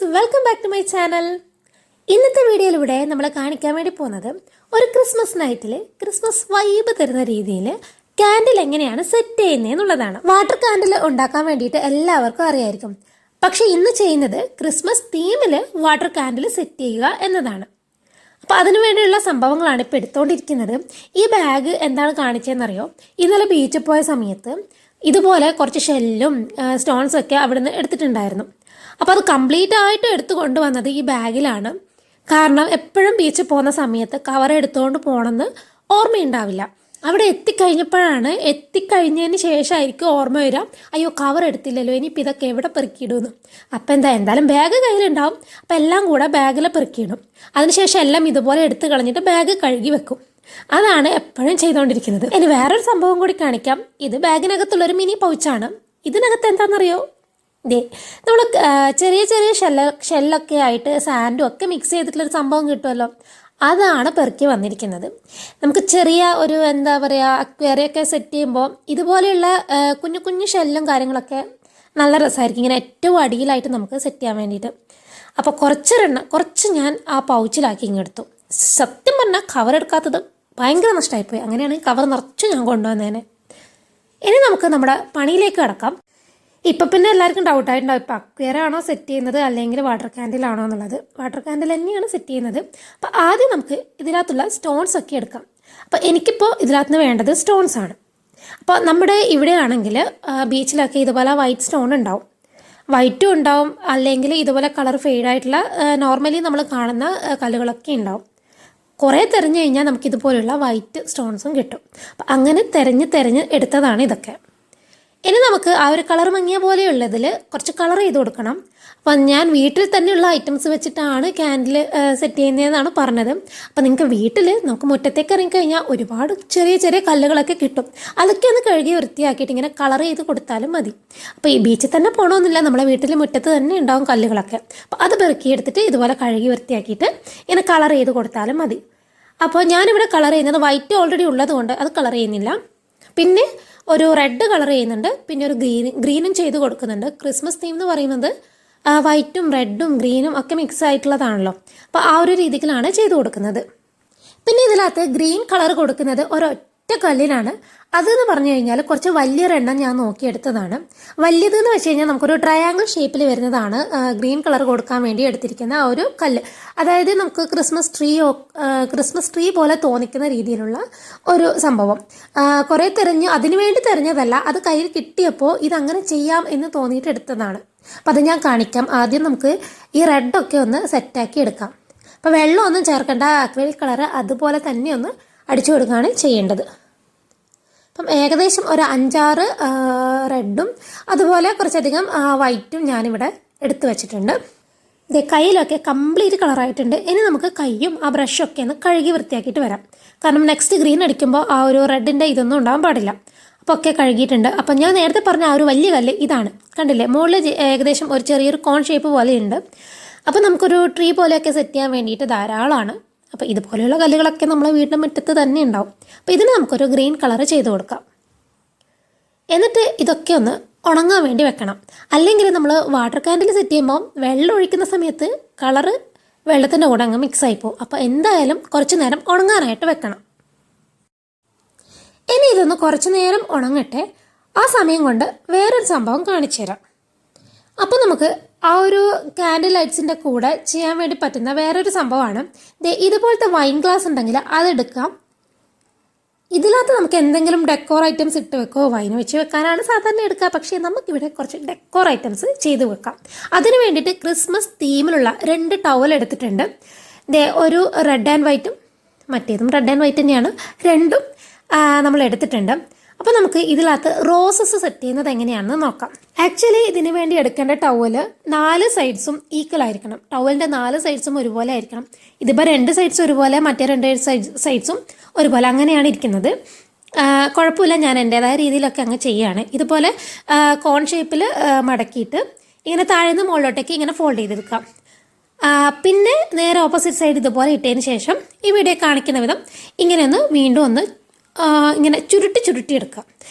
Friends, welcome back to my channel. ഇന്നത്തെ വീഡിയോയിലൂടെ നമ്മൾ കാണിക്കാൻ വേണ്ടി പോകുന്നത് ഒരു ക്രിസ്മസ് നൈറ്റിൽ ക്രിസ്മസ് വൈബ് തരുന്ന രീതിയിൽ കാൻഡിൽ എങ്ങനെയാണ് സെറ്റ് ചെയ്യുന്നതെന്നുള്ളതാണ്. വാട്ടർ കാൻഡിൽ ഉണ്ടാക്കാൻ വേണ്ടിയിട്ട് എല്ലാവർക്കും അറിയായിരിക്കും. പക്ഷെ ഇന്ന് ചെയ്യുന്നത് ക്രിസ്മസ് തീമിൽ വാട്ടർ കാൻഡിൽ സെറ്റ് ചെയ്യുക എന്നതാണ്. അപ്പോൾ അതിനുവേണ്ടിയുള്ള സംഭവങ്ങളാണ് ഇപ്പോൾ എടുത്തുകൊണ്ടിരിക്കുന്നത്. ഈ ബാഗ് എന്താണ് കാണിച്ചതെന്നറിയോ? ഇന്നലെ ബീച്ചിൽ പോയ സമയത്ത് ഇതുപോലെ കുറച്ച് ഷെല്ലും സ്റ്റോൺസൊക്കെ അവിടുന്ന് എടുത്തിട്ടുണ്ടായിരുന്നു. അപ്പോൾ അത് കംപ്ലീറ്റ് ആയിട്ട് എടുത്തു കൊണ്ടുവന്നത് ഈ ബാഗിലാണ്. കാരണം എപ്പോഴും ബീച്ചിൽ പോകുന്ന സമയത്ത് കവർ എടുത്തുകൊണ്ട് പോകണമെന്ന് ഓർമ്മയുണ്ടാവില്ല. അവിടെ എത്തിക്കഴിഞ്ഞതിന് ശേഷമായിരിക്കും ഓർമ്മ വരാം, അയ്യോ കവർ എടുത്തില്ലല്ലോ, ഇനിയിപ്പോൾ ഇതൊക്കെ എവിടെ പെറുക്കിയിടുമെന്ന്. അപ്പോൾ എന്തായാലും ബാഗ് കയ്യിലുണ്ടാവും. അപ്പോൾ എല്ലാം കൂടെ ബാഗിൽ പെറുക്കിയിടും. അതിനുശേഷം എല്ലാം ഇതുപോലെ എടുത്ത് കളഞ്ഞിട്ട് ബാഗ് കഴുകി വെക്കും. അതാണ് എപ്പോഴും ചെയ്തുകൊണ്ടിരിക്കുന്നത്. ഇനി വേറൊരു സംഭവം കൂടി കാണിക്കാം. ഇത് ബാഗിനകത്തുള്ളൊരു മിനി പൗച്ചാണ്. ഇതിനകത്ത് എന്താണെന്നറിയോ? നമ്മൾ ചെറിയ ചെറിയ ഷെല്ലൊക്കെ ആയിട്ട് സാൻഡും ഒക്കെ മിക്സ് ചെയ്തിട്ടുള്ളൊരു സംഭവം കിട്ടുമല്ലോ, അതാണ് പെറുക്കി വന്നിരിക്കുന്നത്. നമുക്ക് ചെറിയ ഒരു എന്താ പറയുക അക്വേറിയൊക്കെ സെറ്റ് ചെയ്യുമ്പോൾ ഇതുപോലെയുള്ള കുഞ്ഞു കുഞ്ഞു ഷെല്ലും കാര്യങ്ങളൊക്കെ നല്ല രസമായിരിക്കും, ഇങ്ങനെ ഏറ്റവും അടിയിലായിട്ട് നമുക്ക് സെറ്റ് ചെയ്യാൻ വേണ്ടിയിട്ട്. അപ്പോൾ കുറച്ച് ഞാൻ ആ പൗച്ചിലാക്കി ഇങ്ങെടുത്തു. സത്യം പറഞ്ഞാൽ കവർ എടുക്കാത്തത് ഭയങ്കര നഷ്ടമായിപ്പോയി. അങ്ങനെയാണെങ്കിൽ കവർ നിറച്ചു ഞാൻ കൊണ്ടുവന്നേനെ. ഇനി നമുക്ക് നമ്മുടെ പണിയിലേക്ക് കിടക്കാം. ഇപ്പം പിന്നെ എല്ലാവർക്കും ഡൗട്ടായിട്ടുണ്ടാവും, ഇപ്പോൾ അക്വേറിയാണോ സെറ്റ് ചെയ്യുന്നത് അല്ലെങ്കിൽ വാട്ടർ ക്യാൻഡിലാണോ എന്നുള്ളത്. വാട്ടർ ക്യാൻഡിൽ തന്നെയാണ് സെറ്റ് ചെയ്യുന്നത്. അപ്പോൾ ആദ്യം നമുക്ക് ഇതിനകത്തുള്ള സ്റ്റോൺസ് ഒക്കെ എടുക്കാം. അപ്പോൾ എനിക്കിപ്പോൾ ഇതിനകത്ത് വേണ്ടത് സ്റ്റോൺസ് ആണ്. അപ്പോൾ നമ്മുടെ ഇവിടെ ആണെങ്കിൽ ബീച്ചിലൊക്കെ ഇതുപോലെ വൈറ്റ് സ്റ്റോൺ ഉണ്ടാവും, വൈറ്റും ഉണ്ടാവും, അല്ലെങ്കിൽ ഇതുപോലെ കളർ ഫെയ്ഡായിട്ടുള്ള നോർമലി നമ്മൾ കാണുന്ന കല്ലുകളൊക്കെ ഉണ്ടാവും. കുറേ തിരഞ്ഞു കഴിഞ്ഞാൽ നമുക്കിതുപോലുള്ള വൈറ്റ് സ്റ്റോൺസും കിട്ടും. അപ്പം അങ്ങനെ തിരഞ്ഞ് എടുത്തതാണ് ഇതൊക്കെ. ഇനി നമുക്ക് ആ ഒരു കളർ മങ്ങിയ പോലെയുള്ളതിൽ കുറച്ച് കളർ ചെയ്ത് കൊടുക്കണം. അപ്പം ഞാൻ വീട്ടിൽ തന്നെയുള്ള ഐറ്റംസ് വെച്ചിട്ടാണ് ക്യാൻഡിൽ സെറ്റ് ചെയ്യുന്നതെന്നാണ് പറഞ്ഞത്. അപ്പം നിങ്ങൾക്ക് വീട്ടിൽ നമുക്ക് മുറ്റത്തേക്ക് ഇറങ്ങിക്കഴിഞ്ഞാൽ ഒരുപാട് ചെറിയ ചെറിയ കല്ലുകളൊക്കെ കിട്ടും. അതൊക്കെ ഒന്ന് കഴുകി വൃത്തിയാക്കിയിട്ട് ഇങ്ങനെ കളർ ചെയ്ത് കൊടുത്താലും മതി. അപ്പോൾ ഈ ബീച്ചിൽ തന്നെ പോകണമെന്നില്ല, നമ്മളെ വീട്ടിൽ മുറ്റത്ത് തന്നെ ഉണ്ടാവും കല്ലുകളൊക്കെ. അപ്പോൾ അത് പെറുക്കിയെടുത്തിട്ട് ഇതുപോലെ കഴുകി വൃത്തിയാക്കിയിട്ട് ഇങ്ങനെ കളർ ചെയ്ത് കൊടുത്താലും മതി. അപ്പോൾ ഞാനിവിടെ കളർ ചെയ്യുന്നത് വൈറ്റ് ഓൾറെഡി ഉള്ളത് കൊണ്ട് അത് കളർ ചെയ്യുന്നില്ല. പിന്നെ ഒരു റെഡ് കളർ ചെയ്യുന്നുണ്ട്, പിന്നെ ഒരു ഗ്രീനും ചെയ്ത് കൊടുക്കുന്നുണ്ട്. ക്രിസ്മസ് തീം എന്ന് പറയുന്നത് വൈറ്റും റെഡും ഗ്രീനും ഒക്കെ മിക്സ് ആയിട്ടുള്ളതാണല്ലോ. അപ്പോൾ ആ ഒരു രീതിയിലാണ് ചെയ്ത് കൊടുക്കുന്നത്. പിന്നെ ഇതിനകത്ത് ഗ്രീൻ കളർ കൊടുക്കുന്നത് ഒരൊറ്റ കല്ലിലാണ്. അതെന്ന് പറഞ്ഞു കഴിഞ്ഞാൽ കുറച്ച് വലിയൊരെണ്ണം ഞാൻ നോക്കിയെടുത്തതാണ്. വലിയതെന്ന് വെച്ച് കഴിഞ്ഞാൽ നമുക്കൊരു ട്രയാങ്കിൾ ഷേപ്പിൽ വരുന്നതാണ് ഗ്രീൻ കളർ കൊടുക്കാൻ വേണ്ടി എടുത്തിരിക്കുന്ന ആ ഒരു കല്ല്. അതായത് നമുക്ക് ക്രിസ്മസ് ട്രീ പോലെ തോന്നിക്കുന്ന രീതിയിലുള്ള ഒരു സംഭവം. കുറേ അതിനുവേണ്ടി തിരഞ്ഞതല്ല, അത് കയ്യിൽ കിട്ടിയപ്പോൾ ഇതങ്ങനെ ചെയ്യാം എന്ന് തോന്നിയിട്ട് എടുത്തതാണ്. അപ്പം അത് ഞാൻ കാണിക്കാം. ആദ്യം നമുക്ക് ഈ റെഡൊക്കെ ഒന്ന് സെറ്റാക്കി എടുക്കാം. അപ്പോൾ വെള്ളമൊന്നും ചേർക്കേണ്ട, അക്രിലിക് കളർ അതുപോലെ തന്നെ ഒന്ന് അടിച്ചു കൊടുക്കുകയാണ് ചെയ്യേണ്ടത്. അപ്പം ഏകദേശം ഒരു 5-6 റെഡും അതുപോലെ കുറച്ചധികം വൈറ്റും ഞാനിവിടെ എടുത്തു വെച്ചിട്ടുണ്ട്. കയ്യിലൊക്കെ കംപ്ലീറ്റ് കളറായിട്ടുണ്ട്. ഇനി നമുക്ക് കയ്യും ആ ബ്രഷൊക്കെ ഒന്ന് കഴുകി വൃത്തിയാക്കിയിട്ട് വരാം. കാരണം നെക്സ്റ്റ് ഗ്രീൻ അടിക്കുമ്പോൾ ആ ഒരു റെഡിൻ്റെ ഇതൊന്നും ഉണ്ടാകാൻ പാടില്ല. അപ്പോൾ ഒക്കെ കഴുകിയിട്ടുണ്ട്. അപ്പം ഞാൻ നേരത്തെ പറഞ്ഞ ആ ഒരു വലിയ കല്ല് ഇതാണ്, കണ്ടില്ലേ? മുകളിൽ ഏകദേശം ഒരു ചെറിയൊരു കോൺ ഷേപ്പ് പോലെയുണ്ട്. അപ്പോൾ നമുക്കൊരു ട്രീ പോലെയൊക്കെ സെറ്റ് ചെയ്യാൻ വേണ്ടിയിട്ട് ധാരാളമാണ്. അപ്പോൾ ഇതുപോലെയുള്ള കല്ലുകളൊക്കെ നമ്മളെ വീടിൻ്റെ മുറ്റത്ത് തന്നെ ഉണ്ടാവും. അപ്പോൾ ഇതിന് നമുക്കൊരു ഗ്രീൻ കളർ ചെയ്ത് കൊടുക്കാം. എന്നിട്ട് ഇതൊക്കെ ഒന്ന് ഉണങ്ങാൻ വേണ്ടി വെക്കണം. അല്ലെങ്കിൽ നമ്മൾ വാട്ടർ ക്യാൻഡിൽ സെറ്റ് ചെയ്യുമ്പോൾ വെള്ളം ഒഴിക്കുന്ന സമയത്ത് കളറ് വെള്ളത്തിൻ്റെ കൂടെ അങ്ങ് മിക്സ് ആയിപ്പോവും. അപ്പോൾ എന്തായാലും കുറച്ച് നേരം ഉണങ്ങാനായിട്ട് വെക്കണം. ഇനി ഇതൊന്ന് കുറച്ച് നേരം ഉണങ്ങട്ടെ. ആ സമയം കൊണ്ട് വേറൊരു സംഭവം കാണിച്ചു തരാം. അപ്പോൾ നമുക്ക് ആ ഒരു കാൻഡിൽ ലൈറ്റ്സിൻ്റെ കൂടെ ചെയ്യാൻ വേണ്ടി പറ്റുന്ന വേറൊരു സംഭവമാണ് ഇതുപോലത്തെ വൈൻ ഗ്ലാസ് ഉണ്ടെങ്കിൽ അതെടുക്കാം. ഇതിനകത്ത് നമുക്ക് എന്തെങ്കിലും ഡെക്കോർ ഐറ്റംസ് ഇട്ട് വെക്കോ, വൈൻ വെച്ച് വെക്കാനാണ് സാധാരണ എടുക്കുക. പക്ഷേ നമുക്കിവിടെ കുറച്ച് ഡെക്കോർ ഐറ്റംസ് ചെയ്ത് വെക്കാം. അതിന് വേണ്ടിയിട്ട് ക്രിസ്മസ് തീമിലുള്ള 2 ടവൽ എടുത്തിട്ടുണ്ട്. ഒരു റെഡ് ആൻഡ് വൈറ്റും മറ്റേതും റെഡ് ആൻഡ് വൈറ്റ് തന്നെയാണ്. രണ്ടും നമ്മൾ എടുത്തിട്ടുണ്ട്. അപ്പോൾ നമുക്ക് ഇതിനകത്ത് റോസസ് സെറ്റ് ചെയ്യുന്നത് എങ്ങനെയാണെന്ന് നോക്കാം. ആക്ച്വലി ഇതിന് വേണ്ടി എടുക്കേണ്ട ടവല് 4 സൈഡ്സും ഈക്വൽ ആയിരിക്കണം. ടവലിൻ്റെ 4 സൈഡ്സും ഒരുപോലെ ആയിരിക്കണം. ഇതിപ്പോൾ 2 സൈഡ്സ് ഒരുപോലെ, മറ്റേ 2 സൈഡ്സും ഒരുപോലെ, അങ്ങനെയാണ് ഇരിക്കുന്നത്. കുഴപ്പമില്ല, ഞാൻ എൻ്റേതായ രീതിയിലൊക്കെ അങ്ങ് ചെയ്യുകയാണ്. ഇതുപോലെ കോൺ ഷേപ്പിൽ മടക്കിയിട്ട് ഇങ്ങനെ താഴ്ന്ന് മുകളിലോട്ടേക്ക് ഇങ്ങനെ ഫോൾഡ് ചെയ്തെടുക്കാം. പിന്നെ നേരെ ഓപ്പോസിറ്റ് സൈഡ് ഇതുപോലെ ഇട്ടതിന് ശേഷം ഈ വീഡിയോ കാണിക്കുന്ന വിധം ഇങ്ങനെ വീണ്ടും ഒന്ന് ഇങ്ങനെ ചുരുട്ടി എടുക്കാം.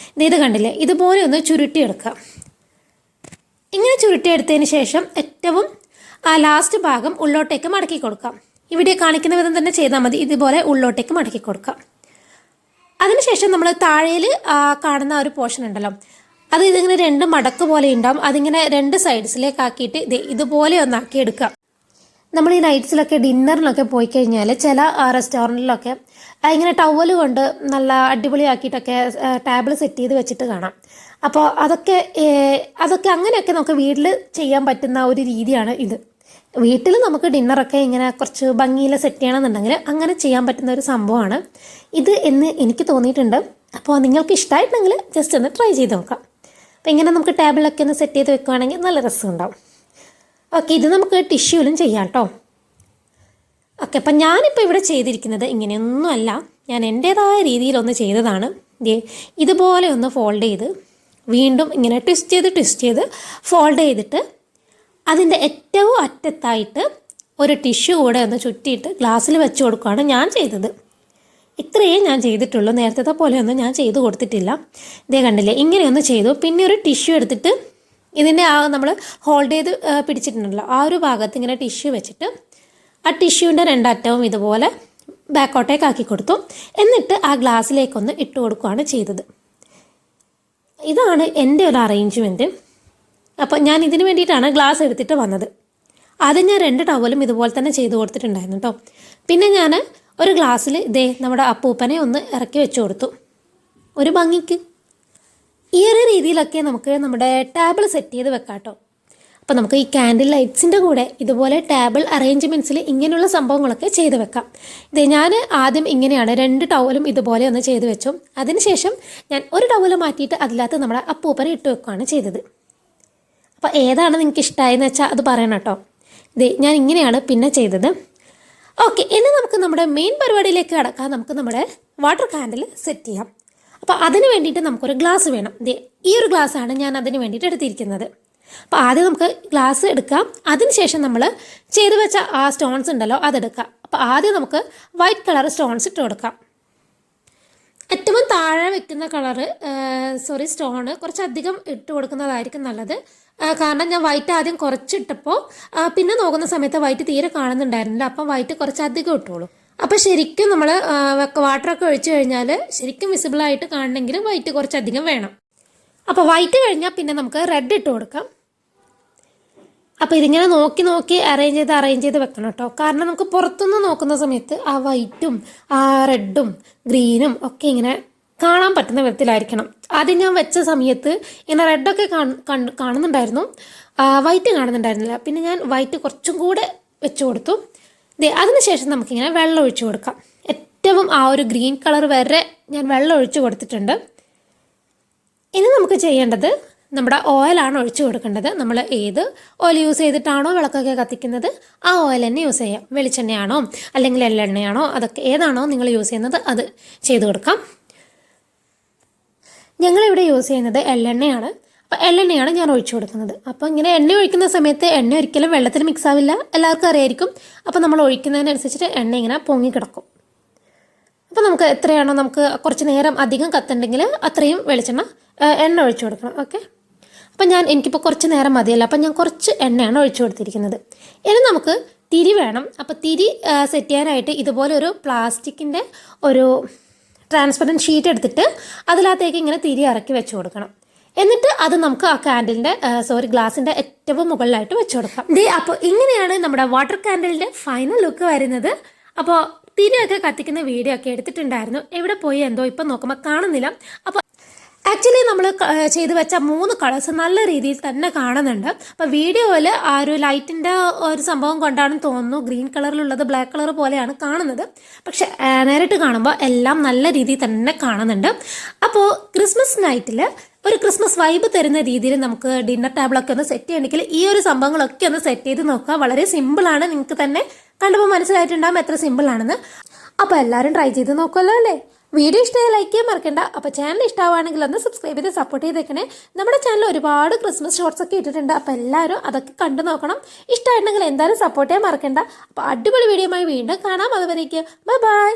ഇത് കണ്ടില്ലേ? ഇതുപോലെ ഒന്ന് ചുരുട്ടി എടുക്കാം. ഇങ്ങനെ ചുരുട്ടിയെടുത്തതിന് ശേഷം ഏറ്റവും ആ ലാസ്റ്റ് ഭാഗം ഉള്ളോട്ടേക്ക് മടക്കി കൊടുക്കാം. ഇവിടെ കാണിക്കുന്ന വിധം തന്നെ ചെയ്താൽ മതി. ഇതുപോലെ ഉള്ളോട്ടേക്ക് മടക്കി കൊടുക്കാം. അതിനുശേഷം നമ്മൾ താഴേൽ കാണുന്ന ഒരു പോർഷൻ ഉണ്ടല്ലോ, അത് ഇതിങ്ങനെ 2 മടക്ക് പോലെ ഉണ്ടാവും. അതിങ്ങനെ 2 സൈഡ്സിലേക്ക് ആക്കിയിട്ട് ഇതുപോലെ ഒന്നാക്കി എടുക്കുക. നമ്മൾ ഈ നൈറ്റ്സിലൊക്കെ ഡിന്നറിനൊക്കെ പോയി കഴിഞ്ഞാൽ ചില റെസ്റ്റോറൻറ്റിലൊക്കെ ഇങ്ങനെ ടവൽ കൊണ്ട് നല്ല അടിപൊളിയാക്കിയിട്ടൊക്കെ ടേബിൾ സെറ്റ് ചെയ്ത് വെച്ചിട്ട് കാണാം. അപ്പോൾ അതൊക്കെ അങ്ങനെയൊക്കെ നമുക്ക് വീട്ടിൽ ചെയ്യാൻ പറ്റുന്ന ഒരു രീതിയാണ് ഇത്. വീട്ടിൽ നമുക്ക് ഡിന്നറൊക്കെ ഇങ്ങനെ കുറച്ച് ഭംഗിയിൽ സെറ്റ് ചെയ്യണമെന്നുണ്ടെങ്കിൽ അങ്ങനെ ചെയ്യാൻ പറ്റുന്ന ഒരു സംഭവമാണ് ഇത് എന്ന് എനിക്ക് തോന്നിയിട്ടുണ്ട്. അപ്പോൾ നിങ്ങൾക്ക് ഇഷ്ടമായിട്ടുണ്ടെങ്കിൽ ജസ്റ്റ് ഒന്ന് ട്രൈ ചെയ്ത് നോക്കാം. അപ്പോൾ ഇങ്ങനെ നമുക്ക് ടേബിളിലൊക്കെ ഒന്ന് സെറ്റ് ചെയ്ത് വെക്കുകയാണെങ്കിൽ നല്ല രസമുണ്ടാവും. ഓക്കെ, ഇത് നമുക്ക് ടിഷ്യൂലും ചെയ്യാം കേട്ടോ. ഓക്കെ, അപ്പം ഞാനിപ്പോൾ ഇവിടെ ചെയ്തിരിക്കുന്നത് ഇങ്ങനെയൊന്നുമല്ല, ഞാൻ എൻ്റേതായ രീതിയിലൊന്ന് ചെയ്തതാണ്. ഇതുപോലെ ഒന്ന് ഫോൾഡ് ചെയ്ത് വീണ്ടും ഇങ്ങനെ ട്വിസ്റ്റ് ചെയ്ത് ഫോൾഡ് ചെയ്തിട്ട് അതിൻ്റെ ഏറ്റവും അറ്റത്തായിട്ട് ഒരു ടിഷ്യൂ കൂടെ ഒന്ന് ചുറ്റിയിട്ട് ഗ്ലാസ്സിൽ വെച്ച് കൊടുക്കുകയാണ് ഞാൻ ചെയ്തത്. ഇത്രയേ ഞാൻ ചെയ്തിട്ടുള്ളൂ. നേരത്തെ പോലെയൊന്നും ഞാൻ ചെയ്ത് കൊടുത്തിട്ടില്ല. ഇതേ കണ്ടില്ലേ, ഇങ്ങനെയൊന്ന് ചെയ്തു. പിന്നെ ഒരു ടിഷ്യൂ എടുത്തിട്ട് ഇതിൻ്റെ നമ്മൾ ഹോൾഡ് ചെയ്ത് പിടിച്ചിട്ടുണ്ടല്ലോ ആ ഒരു ഭാഗത്ത് ഇങ്ങനെ ടിഷ്യൂ വെച്ചിട്ട് ആ ടിഷ്യൂവിൻ്റെ 2 അറ്റവും ഇതുപോലെ ബാക്കോട്ടേക്ക് ആക്കി കൊടുത്തു. എന്നിട്ട് ആ ഗ്ലാസ്സിലേക്കൊന്ന് ഇട്ട് കൊടുക്കുകയാണ് ചെയ്തത്. ഇതാണ് എൻ്റെ ഒരു അറേഞ്ച്മെൻറ്റ്. അപ്പോൾ ഞാൻ ഇതിന് വേണ്ടിയിട്ടാണ് ഗ്ലാസ് എടുത്തിട്ട് വന്നത്. ആദ്യം ഞാൻ 2 ടവലും ഇതുപോലെ തന്നെ ചെയ്ത് കൊടുത്തിട്ടുണ്ടായിരുന്നു കേട്ടോ. പിന്നെ ഞാൻ ഒരു ഗ്ലാസ്സിൽ നമ്മുടെ അപ്പൂപ്പനെ ഒന്ന് ഇറക്കി വെച്ച് കൊടുത്തു ഒരു ഭംഗിക്ക്. ഈ ഒരു രീതിയിലൊക്കെ നമുക്ക് നമ്മുടെ ടേബിൾ സെറ്റ് ചെയ്ത് വെക്കാം കേട്ടോ. അപ്പോൾ നമുക്ക് ഈ കാൻഡിൽ ലൈറ്റ്സിൻ്റെ കൂടെ ഇതുപോലെ ടേബിൾ അറേഞ്ച്മെൻറ്റ്സിൽ ഇങ്ങനെയുള്ള സംഭവങ്ങളൊക്കെ ചെയ്ത് വെക്കാം. ഞാൻ ആദ്യം ഇങ്ങനെയാണ് 2 ടവലും ഇതുപോലെ ഒന്ന് ചെയ്ത് വെച്ചു. അതിനുശേഷം ഞാൻ ഒരു ടവൽ മാറ്റിയിട്ട് അതിനകത്ത് നമ്മുടെ അപ്പൂപ്പനെ ഇട്ട് വെക്കുകയാണ് ചെയ്തത്. അപ്പോൾ ഏതാണ് നിങ്ങൾക്ക് ഇഷ്ടമായെന്ന് വെച്ചാൽ അത് പറയണം കേട്ടോ. ഞാൻ ഇങ്ങനെയാണ് പിന്നെ ചെയ്തത്. ഓക്കെ, ഇനി നമുക്ക് നമ്മുടെ മെയിൻ പരിപാടിയിലേക്ക് കടക്കാം. നമുക്ക് നമ്മുടെ വാട്ടർ കാൻഡിൽ സെറ്റ് ചെയ്യാം. അപ്പോൾ അതിന് വേണ്ടിയിട്ട് നമുക്കൊരു ഗ്ലാസ് വേണം. ഈ ഒരു ഗ്ലാസ്സാണ് ഞാൻ അതിന് വേണ്ടിയിട്ട് എടുത്തിരിക്കുന്നത്. അപ്പോൾ ആദ്യം നമുക്ക് ഗ്ലാസ് എടുക്കാം. അതിനുശേഷം നമ്മൾ ചെയ്ത് വെച്ച ആ സ്റ്റോൺസ് ഉണ്ടല്ലോ അതെടുക്കാം. അപ്പോൾ ആദ്യം നമുക്ക് വൈറ്റ് കളർ സ്റ്റോൺസ് ഇട്ട് കൊടുക്കാം. ഏറ്റവും താഴെ വെക്കുന്ന സ്റ്റോണ് കുറച്ചധികം ഇട്ട് കൊടുക്കുന്നതായിരിക്കും നല്ലത്. കാരണം ഞാൻ വൈറ്റ് ആദ്യം കുറച്ചിട്ടപ്പോൾ പിന്നെ നോക്കുന്ന സമയത്ത് വൈറ്റ് തീരെ കാണുന്നുണ്ടായിരുന്നില്ല. അപ്പം വൈറ്റ് കുറച്ചധികം ഇട്ടോളൂ. അപ്പോൾ ശരിക്കും നമ്മൾ വാട്ടറൊക്കെ ഒഴിച്ചു കഴിഞ്ഞാൽ ശരിക്കും വിസിബിളായിട്ട് കാണണമെങ്കിൽ വൈറ്റ് കുറച്ചധികം വേണം. അപ്പോൾ വൈറ്റ് കഴിഞ്ഞാൽ പിന്നെ നമുക്ക് റെഡ് ഇട്ട് കൊടുക്കാം. അപ്പോൾ ഇതിങ്ങനെ നോക്കി അറേഞ്ച് ചെയ്ത് വെക്കണം കേട്ടോ. കാരണം നമുക്ക് പുറത്തുനിന്ന് നോക്കുന്ന സമയത്ത് ആ വൈറ്റും ആ റെഡും ഗ്രീനും ഒക്കെ ഇങ്ങനെ കാണാൻ പറ്റുന്ന വിധത്തിലായിരിക്കണം. ആദ്യം ഞാൻ വെച്ച സമയത്ത് ഇങ്ങനെ റെഡൊക്കെ കാണുന്നുണ്ടായിരുന്നു, വൈറ്റ് കാണുന്നുണ്ടായിരുന്നില്ല. പിന്നെ ഞാൻ വൈറ്റ് കുറച്ചും കൂടെ വെച്ച് കൊടുത്തു. അതിനുശേഷം നമുക്കിങ്ങനെ വെള്ളം ഒഴിച്ചു കൊടുക്കാം. ഏറ്റവും ആ ഒരു ഗ്രീൻ കളർ വരെ ഞാൻ വെള്ളം ഒഴിച്ചു കൊടുത്തിട്ടുണ്ട്. ഇനി നമുക്ക് ചെയ്യേണ്ടത് നമ്മുടെ ഓയിലാണ് ഒഴിച്ചു കൊടുക്കേണ്ടത്. നമ്മൾ ഏത് ഓയിൽ യൂസ് ചെയ്തിട്ടാണോ വിളക്കൊക്കെ കത്തിക്കുന്നത് ആ ഓയിൽ തന്നെ യൂസ് ചെയ്യാം. വെളിച്ചെണ്ണയാണോ അല്ലെങ്കിൽ എള്ളെണ്ണയാണോ അതൊക്കെ ഏതാണോ നിങ്ങൾ യൂസ് ചെയ്യുന്നത് അത് ചെയ്ത് കൊടുക്കാം. ഞങ്ങളിവിടെ യൂസ് ചെയ്യുന്നത് എള്ളെണ്ണയാണ്. അപ്പോൾ എള്ളെണ്ണയാണ് ഞാൻ ഒഴിച്ചു കൊടുക്കുന്നത്. അപ്പോൾ ഇങ്ങനെ എണ്ണ ഒഴിക്കുന്ന സമയത്ത് എണ്ണ ഒരിക്കലും വെള്ളത്തിൽ മിക്സ് ആവില്ല, എല്ലാവർക്കും അറിയായിരിക്കും. അപ്പോൾ നമ്മൾ ഒഴിക്കുന്നതിനനുസരിച്ചിട്ട് എണ്ണ ഇങ്ങനെ പൊങ്ങിക്കിടക്കും. അപ്പോൾ നമുക്ക് എത്രയാണോ നമുക്ക് കുറച്ച് നേരം അധികം കത്തുണ്ടെങ്കിൽ അത്രയും എണ്ണ ഒഴിച്ചു കൊടുക്കണം. ഓക്കെ, അപ്പം എനിക്കിപ്പോൾ കുറച്ച് നേരം മതിയല്ല, അപ്പം ഞാൻ കുറച്ച് എണ്ണയാണ് ഒഴിച്ചു കൊടുത്തിരിക്കുന്നത്. ഇനി നമുക്ക് തിരി വേണം. അപ്പോൾ തിരി സെറ്റ് ചെയ്യാനായിട്ട് ഇതുപോലെ ഒരു പ്ലാസ്റ്റിക്കിൻ്റെ ഒരു ട്രാൻസ്പെറൻറ്റ് ഷീറ്റ് എടുത്തിട്ട് അതിനകത്തേക്ക് ഇങ്ങനെ തിരി ഇറക്കി വെച്ച് കൊടുക്കണം. എന്നിട്ട് അത് നമുക്ക് ആ കാൻഡിലിൻ്റെ ഗ്ലാസിൻ്റെ ഏറ്റവും മുകളിലായിട്ട് വെച്ച് കൊടുക്കാം. അപ്പോൾ ഇങ്ങനെയാണ് നമ്മുടെ വാട്ടർ കാൻഡിലിൻ്റെ ഫൈനൽ ലുക്ക് വരുന്നത്. അപ്പോൾ തിരിയൊക്കെ കത്തിക്കുന്ന വീഡിയോ ഒക്കെ എടുത്തിട്ടുണ്ടായിരുന്നു. എവിടെ പോയി എന്തോ ഇപ്പം നോക്കുമ്പോൾ കാണുന്നില്ല. അപ്പോൾ ആക്ച്വലി നമ്മൾ ചെയ്ത് വെച്ച 3 കളേഴ്സ് നല്ല രീതിയിൽ തന്നെ കാണുന്നുണ്ട്. അപ്പോൾ വീഡിയോയിൽ ആ ഒരു ലൈറ്റിൻ്റെ ഒരു സംഭവം കൊണ്ടാണെന്ന് തോന്നുന്നു ഗ്രീൻ കളറിലുള്ളത് ബ്ലാക്ക് കളർ പോലെയാണ് കാണുന്നത്. പക്ഷെ നേരിട്ട് കാണുമ്പോൾ എല്ലാം നല്ല രീതിയിൽ തന്നെ കാണുന്നുണ്ട്. അപ്പോൾ ക്രിസ്മസ് നൈറ്റിൽ ഒരു ക്രിസ്മസ് വൈബ് തരുന്ന രീതിയിൽ നമുക്ക് ഡിന്നർ ടേബിളൊക്കെ ഒന്ന് സെറ്റ് ചെയ്യണമെങ്കിൽ ഈ ഒരു സംഭവങ്ങളൊക്കെ ഒന്ന് സെറ്റ് ചെയ്ത് നോക്കുക. വളരെ സിമ്പിളാണ്. നിങ്ങൾക്ക് തന്നെ കണ്ടപ്പോൾ മനസ്സിലായിട്ടുണ്ടാകും എത്ര സിമ്പിളാണെന്ന്. അപ്പോൾ എല്ലാവരും ട്രൈ ചെയ്ത് നോക്കുമല്ലോ അല്ലേ? വീഡിയോ ഇഷ്ടമായി ലൈക്ക് ചെയ്യാൻ മറക്കണ്ട. അപ്പോൾ ചാനൽ ഇഷ്ടമാണെങ്കിൽ ഒന്ന് സബ്സ്ക്രൈബ് ചെയ്ത് സപ്പോർട്ട് ചെയ്തേക്കണേ. നമ്മുടെ ചാനൽ ഒരുപാട് ക്രിസ്മസ് ഷോർട്സ് ഒക്കെ ഇട്ടിട്ടുണ്ട്. അപ്പോൾ എല്ലാവരും അതൊക്കെ കണ്ടു നോക്കണം. ഇഷ്ടമായിട്ടുണ്ടെങ്കിൽ എന്തായാലും സപ്പോർട്ട് ചെയ്യാൻ മറക്കണ്ട. അപ്പോൾ അടിപൊളി വീഡിയോയുമായി വീണ്ടും കാണാം. അതുവരേക്ക് ബൈ.